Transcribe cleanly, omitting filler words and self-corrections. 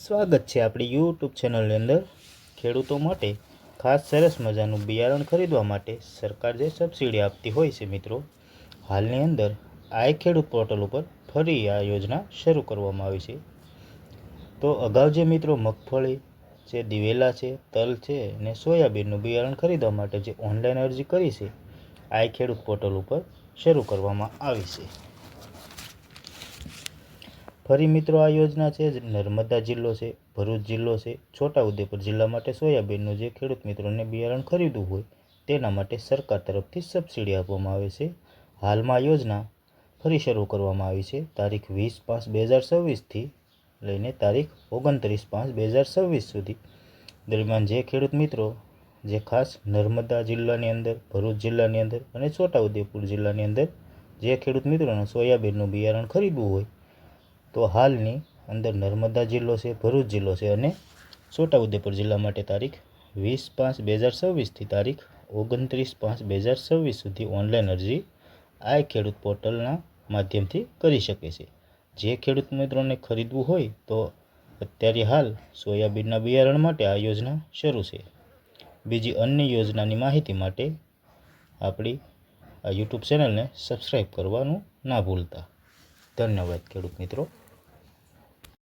સ્વાગત છે આપણી યુટ્યુબ ચેનલની અંદર। ખેડૂતો માટે ખાસ સરસ મજાનું બિયારણ ખરીદવા માટે સરકાર જે સબસિડી આપતી હોય છે મિત્રો, હાલની અંદર આઈ ખેડૂત પોર્ટલ ઉપર ફરી આ યોજના શરૂ કરવામાં આવી છે। તો અગાઉ જે મિત્રો મગફળી છે, દિવેલા છે, તલ છે અને સોયાબીનનું બિયારણ ખરીદવા માટે જે ઓનલાઈન અરજી કરી છે, આઈ ખેડૂત પોર્ટલ ઉપર શરૂ કરવામાં આવી છે। ફરી મિત્રો આ યોજના છે નર્મદા જિલ્લો છે, ભરૂચ જિલ્લો છે, છોટાઉદેપુર જિલ્લા માટે સોયાબીનનું જે ખેડૂત મિત્રોને બિયારણ ખરીદવું હોય તેના માટે સરકાર તરફથી સબસિડી આપવામાં આવે છે। હાલમાં યોજના ફરી શરૂ કરવામાં આવી છે તારીખ 20/5/2026થી લઈને તારીખ 29/5/2026 સુધી દરમિયાન જે ખેડૂત મિત્રો જે ખાસ નર્મદા જિલ્લાની અંદર, ભરૂચ જિલ્લાની અંદર અને છોટાઉદેપુર જિલ્લાની અંદર જે ખેડૂત મિત્રોને સોયાબીનનું બિયારણ ખરીદવું હોય તો હાલની અંદર નર્મદા જિલ્લો છે, ભરૂચ જિલ્લો છે અને છોટાઉદેપુર જિલ્લા માટે તારીખ 20/5/2026થી તારીખ 29/5/2026 સુધી ઓનલાઈન અરજી આ ખેડૂત પોર્ટલના માધ્યમથી કરી શકે છે। જે ખેડૂત મિત્રોને ખરીદવું હોય તો અત્યારે હાલ સોયાબીનના બિયારણ માટે આ યોજના શરૂ છે। બીજી અન્ય યોજનાની માહિતી માટે આપણી આ યુટ્યુબ ચેનલને સબસ્ક્રાઈબ કરવાનું ના ભૂલતા। ધન્યવાદ ખેડૂત મિત્રો।